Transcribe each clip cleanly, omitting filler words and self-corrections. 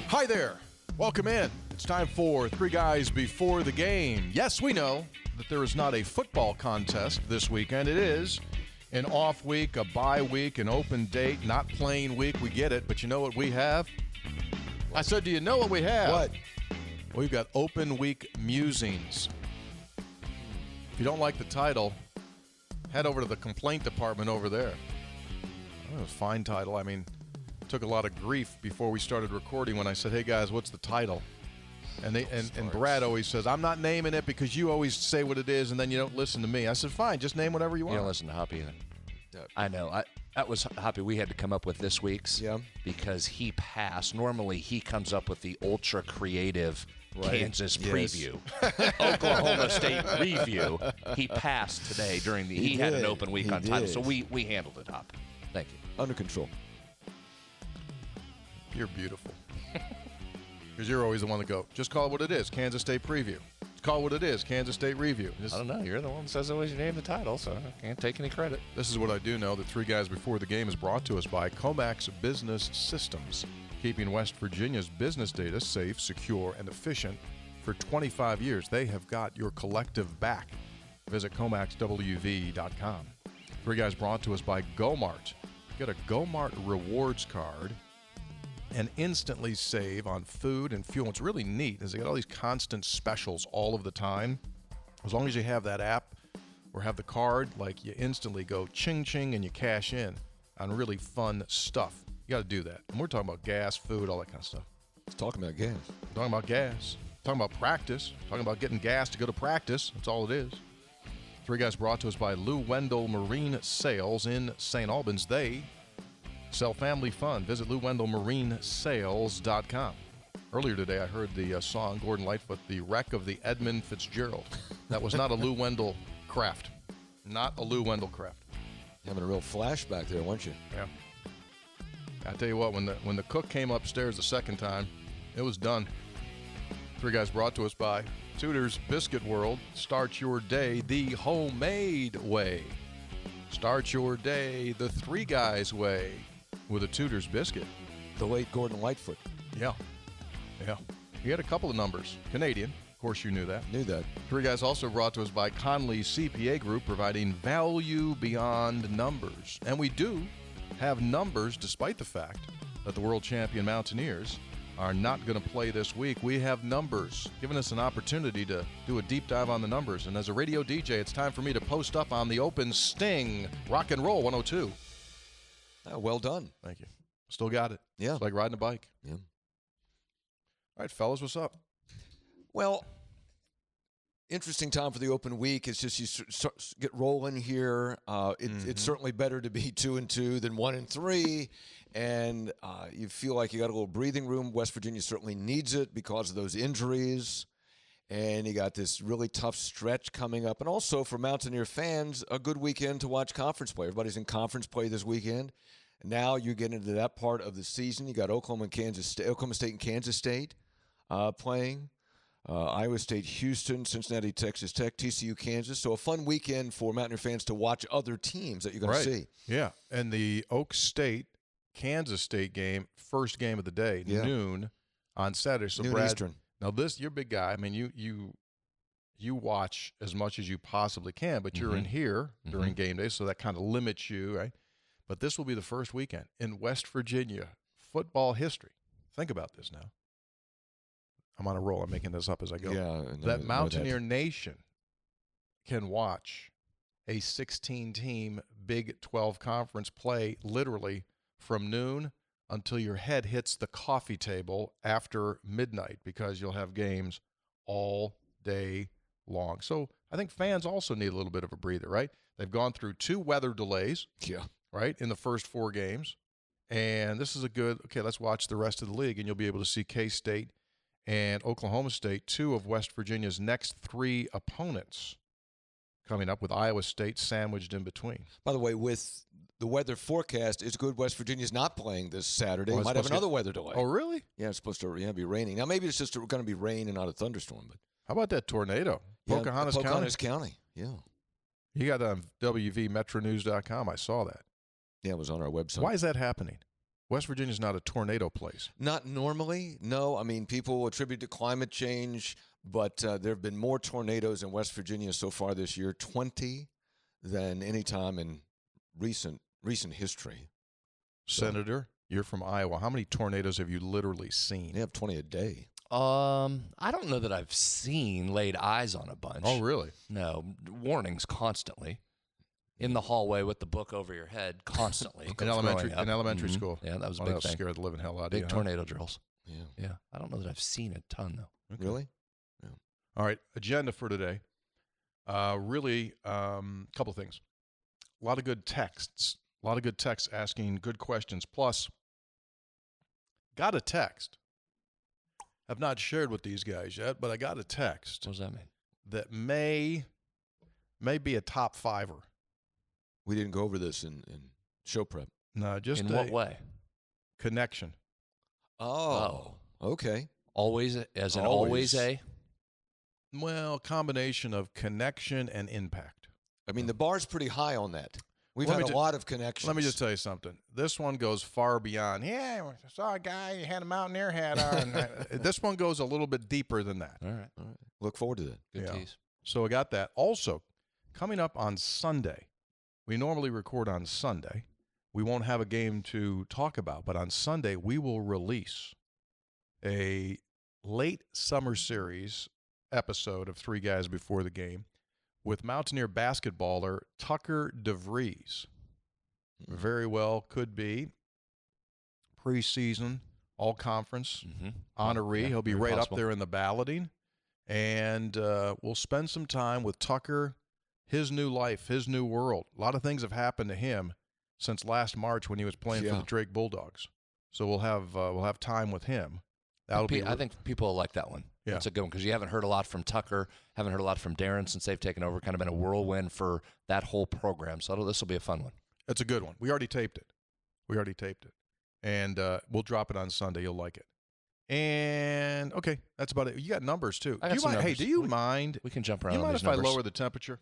Hi there. Welcome in. It's time for Three Guys Before the Game. Yes, we know that there is not a football contest this weekend. It is an off week, a bye week, an open date, not playing week. We get it, but you know what we have? I said, do you know what we have? What? We've got Open Week Musings. If you don't like the title, head over to the complaint department over there. Oh, it was a fine title. I mean, took a lot of grief before we started recording when I said, hey guys, what's the title? And Brad always says, I'm not naming it because you always say what it is and then you don't listen to me. I said, fine, just name whatever you want. You don't listen to Hoppy. I know. That was Hoppy we had to come up with this week's because he passed. Normally he comes up with the ultra creative Kansas preview. Oklahoma State review. He passed today during the he had an open week on title. So we handled it, Hop. Thank you. Under control. You're beautiful. Because you're always the one to go, just call it what it is, Kansas State preview. Just call it what it is, Kansas State review. I don't know. You're the one that says always you name the title, so I can't take any credit. This is what I do know, that Three Guys Before the Game is brought to us by Comax Business Systems, keeping West Virginia's business data safe, secure, and efficient for 25 years. They have got your collective back. Visit comaxwv.com. Three Guys brought to us by GoMart. Get a GoMart rewards card and instantly save on food and fuel. What's really neat is they got all these constant specials all of the time. As long as you have that app or have the card, like you instantly go ching-ching and you cash in on really fun stuff. You got to do that. And we're talking about gas, food, all that kind of stuff. It's talking about gas. We're talking about gas. We're talking about practice. We're talking about getting gas to go to practice. That's all it is. Three Guys brought to us by Lou Wendell Marine Sales in St. Albans. They sell family fun. Visit LouWendellMarineSales.com. Earlier today, I heard the song, Gordon Lightfoot, The Wreck of the Edmund Fitzgerald. That was not a Lou Wendell craft. Not a Lou Wendell craft. Having a real flashback there, weren't you? Yeah. I tell you what, when the cook came upstairs the second time, it was done. Three Guys brought to us by Tudor's Biscuit World. Start your day the homemade way. Start your day the Three Guys way with a Tudor's biscuit. The late Gordon Lightfoot. Yeah. He had a couple of numbers. Canadian. Of course, you knew that. Knew that. Three Guys also brought to us by Conley CPA Group, providing value beyond numbers. And we do have numbers, despite the fact that the world champion Mountaineers are not going to play this week. We have numbers, giving us an opportunity to do a deep dive on the numbers. And as a radio DJ, it's time for me to post up on the open Sting Rock and Roll 102. Well done. Thank you. Still got it. Yeah. It's like riding a bike. Yeah. All right, fellas, what's up? Well, interesting time for the open week. It's just you get rolling here. It's certainly better to be 2-2 than 1-3. And you feel like you got a little breathing room. West Virginia certainly needs it because of those injuries. And you got this really tough stretch coming up. And also for Mountaineer fans, a good weekend to watch conference play. Everybody's in conference play this weekend. And now you get into that part of the season. You got Oklahoma State and Kansas State playing. Iowa State, Houston, Cincinnati, Texas Tech, TCU, Kansas. So a fun weekend for Mountaineer fans to watch other teams that you're going to see. Yeah, and the Oak State Kansas State game, first game of the day, noon on Saturday. So noon Brad, Eastern. Now you're a big guy. I mean, you watch as much as you possibly can, but you're in here during game day, so that kind of limits you, right? But this will be the first weekend in West Virginia football history. Think about this now. I'm on a roll. I'm making this up as I go. Yeah, that Mountaineer Nation can watch a 16-team Big 12 conference play literally from noon until your head hits the coffee table after midnight, because you'll have games all day long. So I think fans also need a little bit of a breather, right? They've gone through 2 weather delays, right, in the first 4 games. And this is a good, okay, let's watch the rest of the league, and you'll be able to see K-State and Oklahoma State, 2 of West Virginia's next 3 opponents, coming up with Iowa State sandwiched in between. By the way, with the weather forecast, it's good West Virginia's not playing this Saturday. Well, might have another weather delay. Oh, really? Yeah, it's supposed to be raining. Now, maybe it's just going to be rain and not a thunderstorm. But how about that tornado? Pocahontas County. Yeah. You got that on WVMetroNews.com. I saw that. Yeah, it was on our website. Why is that happening? West Virginia's not a tornado place. Not normally, no. I mean, people attribute to climate change, but there have been more tornadoes in West Virginia so far this year, 20, than any time in recent history. Senator, you're from Iowa. How many tornadoes have you literally seen? They have 20 a day. I don't know that I've laid eyes on a bunch. Oh, really? No, warnings constantly. In the hallway with the book over your head constantly. In elementary school. Yeah, that was a big big thing. Scared the living hell out of big you. Tornado drills. Yeah. I don't know that I've seen a ton, though. Okay. Really? Yeah. All right, agenda for today. Really, a couple things. A lot of good texts. A lot of good texts asking good questions. Plus, got a text. I've not shared with these guys yet, but I got a text. What does that mean? That may be a top fiver. We didn't go over this in show prep. No, just in what way? Connection. Oh, okay. Always, as in always a? Well, combination of connection and impact. I mean, the bar's pretty high on that. We've had a lot of connections. Let me just tell you something. This one goes far beyond, I saw a guy, he had a mountaineer hat on. This one goes a little bit deeper than that. All right. Look forward to that. Good tease. So I got that. Also, coming up on Sunday, we normally record on Sunday. We won't have a game to talk about, but on Sunday we will release a late summer series episode of Three Guys Before the Game with Mountaineer basketballer Tucker DeVries. Very well could be preseason all-conference honoree. He'll be right up there in the balloting. And we'll spend some time with Tucker, his new life, his new world. A lot of things have happened to him since last March when he was playing for the Drake Bulldogs. So we'll have time with him. I think people will like that one. Yeah. That's a good one because you haven't heard a lot from Tucker, haven't heard a lot from Darren since they've taken over. Kind of been a whirlwind for that whole program. So this will be a fun one. It's a good one. We already taped it. And we'll drop it on Sunday. You'll like it. And, okay, that's about it. You got numbers, too. Hey, do you mind? We can jump around. Do you mind if I lower the temperature?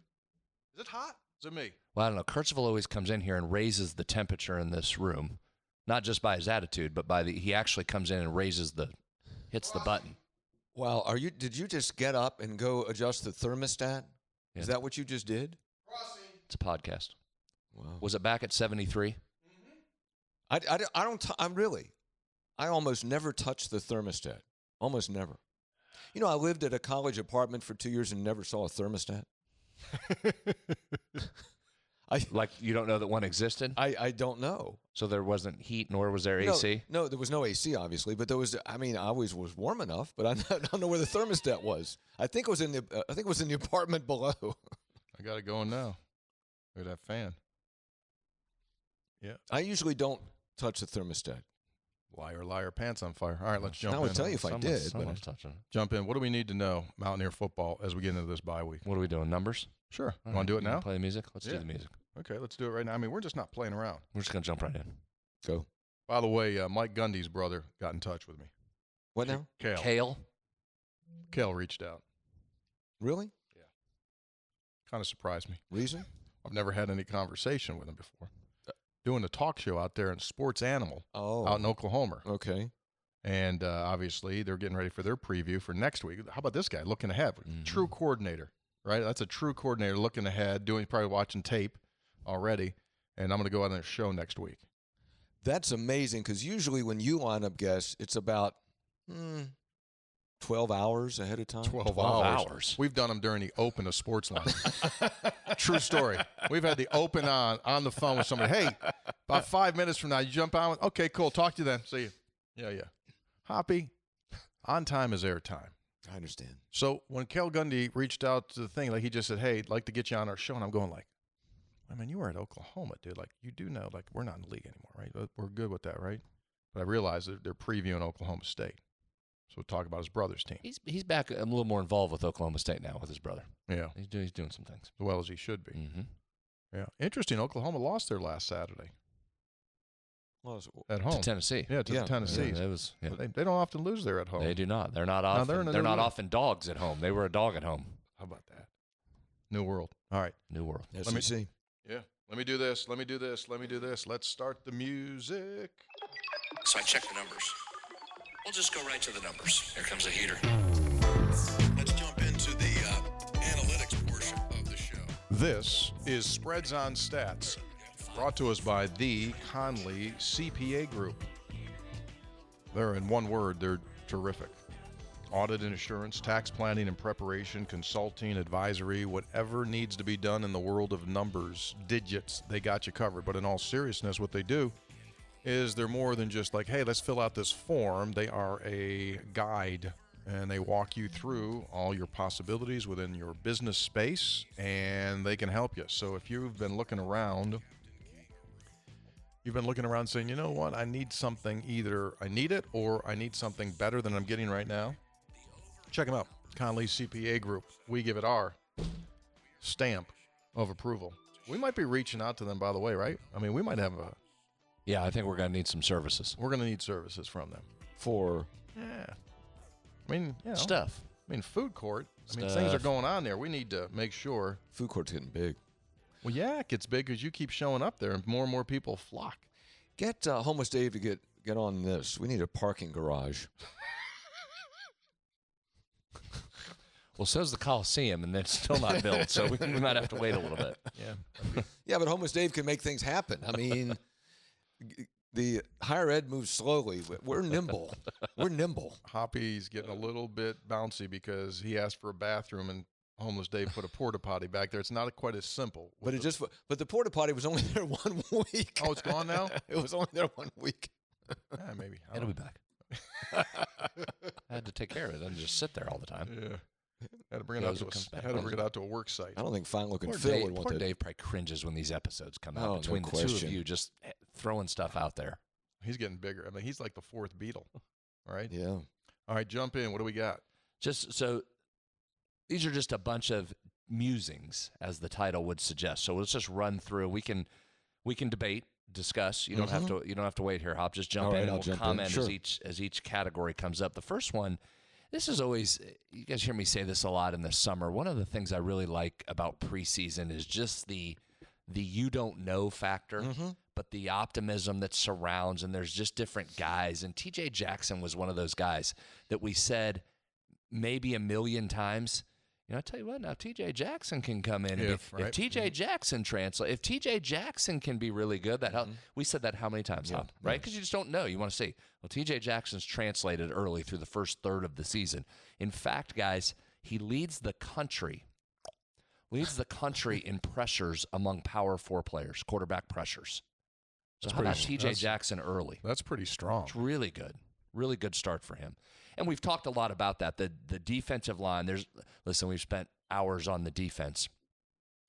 Is it hot? Is it me? Well, I don't know. Kurtzville always comes in here and raises the temperature in this room, not just by his attitude, but he actually comes in and hits the button. Wow, did you just get up and go adjust the thermostat? Yeah. Is that what you just did? It's a podcast. Wow. Was it back at 73? I almost never touch the thermostat. Almost never. You know, I lived at a college apartment for 2 years and never saw a thermostat. Like you don't know that one existed? I don't know. So there wasn't heat, nor was there AC? No, there was no AC, obviously, but there was. I mean, I always was warm enough, but I don't know where the thermostat was. I think it was in the apartment below. I got it going now. Look at that fan. Yeah. I usually don't touch the thermostat. Liar, liar, pants on fire. All right, let's jump in. I would tell you if I did. Someone's touching it. Jump in. What do we need to know, Mountaineer football, as we get into this bye week? What are we doing, numbers? Sure. You want to do it now? Play the music? Let's do the music. Okay, let's do it right now. I mean, we're just not playing around. We're just going to jump right in. Go. By the way, Mike Gundy's brother got in touch with me. What now? Kale reached out. Really? Yeah. Kind of surprised me. Reason? I've never had any conversation with him before. Doing a talk show out there in Sports Animal out in Oklahoma. Okay. And obviously, they're getting ready for their preview for next week. How about this guy looking ahead? True coordinator, right? That's a true coordinator looking ahead, probably watching tape already. And I'm going to go out on a show next week. That's amazing because usually when you line up guests, it's about 12 hours ahead of time. 12 hours. We've done them during the open of Sportsline. True story. We've had the open on the phone with somebody. Hey, about 5 minutes from now, you jump on. Okay, cool. Talk to you then. See you. Yeah. Hoppy, on time is air time. I understand. So when Cal Gundy reached out to the thing, like he just said, hey, I'd like to get you on our show. And I'm going like, I mean, you were at Oklahoma, dude. Like, you do know, like, we're not in the league anymore, right? We're good with that, right? But I realized that they're previewing Oklahoma State. So we'll talk about his brother's team. He's back a little more involved with Oklahoma State now with his brother. Yeah. He's doing some things. As well as he should be. Mm-hmm. Yeah. Interesting. Oklahoma lost their last Saturday. At home. To Tennessee. Yeah, to the Tennessee. Yeah, They don't often lose there at home. They do not. They're not often. They're not often dogs at home. They were a dog at home. How about that? New world. All right. New world. Let me see. Yeah. Let me do this. Let me do this. Let me do this. Let's start the music. So I checked the numbers. We'll just go right to the numbers. Here comes a heater. Let's jump into the analytics portion of the show. This is Spreads on Stats, brought to us by the Conley CPA Group. They're, in one word, they're terrific. Audit and assurance, tax planning and preparation, consulting, advisory, whatever needs to be done in the world of numbers, digits, they got you covered. But in all seriousness, what they do is they're more than just like, hey, let's fill out this form. They are a guide, and they walk you through all your possibilities within your business space, and they can help you. So if you've been looking around, saying, you know what, I need something, either I need it or I need something better than I'm getting right now, check them out. Conley CPA Group. We give it our stamp of approval. We might be reaching out to them, by the way, right? I mean, we might have a... Yeah, I think we're going to need some services. We're going to need services from them. For? Yeah. I mean, you know, stuff. I mean, food court. I mean, things are going on there. We need to make sure. Food court's getting big. Well, yeah, it gets big because you keep showing up there and more people flock. Get Homeless Dave to get on this. We need a parking garage. Well, so's the Coliseum, and it's still not built, so we might have to wait a little bit. Yeah. Yeah, but Homeless Dave can make things happen. I mean, the higher ed moves slowly. We're nimble. We're nimble. Hoppy's getting a little bit bouncy because he asked for a bathroom and Homeless Dave put a porta potty back there. It's not quite as simple. But the porta potty was only there 1 week. Oh, it's gone now? It was only there 1 week. Yeah, maybe. It'll be back. I had to take care of it. I didn't just sit there all the time. Yeah. Had to bring it out to a work site. I don't think fine looking Phil would want Poor to. Dave probably cringes when these episodes come out between the two of you just throwing stuff out there. He's getting bigger. I mean, he's like the fourth Beatle. All right? Yeah. All right, jump in. What do we got? Just so these are just a bunch of musings, as the title would suggest. So let's just run through. We can debate, discuss. You don't have to wait here, Hop. Just jump in and we'll comment sure. as each category comes up. The first one, this is always, you guys hear me say this a lot in the summer. One of the things I really like about preseason is just the you don't know factor, but the optimism that surrounds, and there's just different guys. And TJ Jackson was one of those guys that we said maybe a million times. You know, I tell you what, now TJ Jackson can come in. If TJ Jackson if TJ Jackson can be really good, that help. We said that how many times, Hop, right? Because you just don't know. You want to see. Well, TJ Jackson's translated early through the first third of the season. In fact, guys, he leads the country in pressures among Power 4 players, quarterback pressures. So how about TJ Jackson early? That's pretty strong. It's really good. Really good start for him. And we've talked a lot about that. The defensive line, we've spent hours on the defense,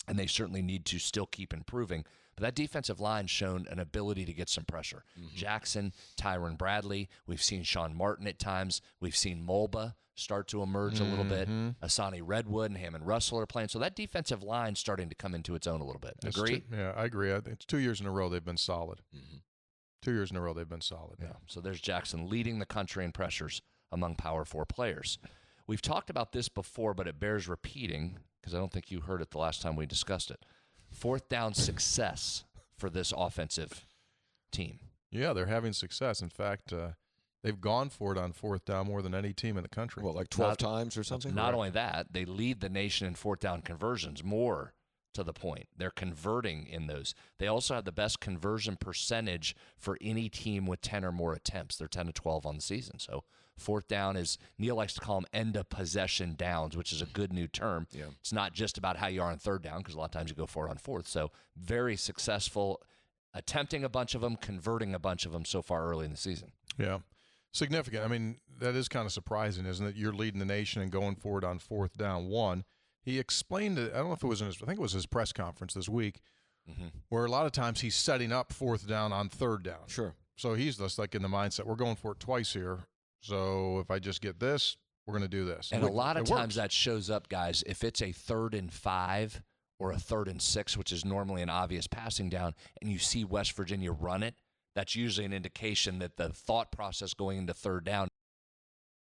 and they certainly need to still keep improving. But that defensive line's shown an ability to get some pressure. Jackson, Tyron Bradley, we've seen Sean Martin at times. We've seen Mulba start to emerge a little bit. Asani Redwood and Hammond Russell are playing. So that defensive line's starting to come into its own a little bit. Agree? Yeah, I agree. It's 2 years in a row they've been solid. 2 years in a row they've been solid. Yeah. So there's Jackson leading the country in pressures among Power 4 players. We've talked about this before, but it bears repeating because I don't think you heard it the last time we discussed it. Fourth down success for this offensive team. Yeah, they're having success. In fact, they've gone for it on fourth down more than any team in the country. What, like 12 times or something? Not only that, they lead the nation in fourth down conversions, more to the point. They're converting in those. They also have the best conversion percentage for any team with 10 or more attempts. They're 10 to 12 on the season. So fourth down is, Neil likes to call them end of possession downs, which is a good new term. Yeah. It's not just about how you are on third down, because a lot of times you go for it on fourth. So very successful, attempting a bunch of them, converting a bunch of them so far early in the season. Yeah. Significant. I mean, that is kind of surprising, isn't it? You're leading the nation and going for it on fourth down. One, he explained it, I don't know if it was I think it was his press conference this week, where a lot of times he's setting up fourth down on third down. Sure. So he's just like in the mindset, we're going for it twice here. So if I just get this, we're going to do this. And a lot of times that shows up, guys, if it's a 3rd and 5 or a 3rd and 6, which is normally an obvious passing down, and you see West Virginia run it, that's usually an indication that the thought process going into third down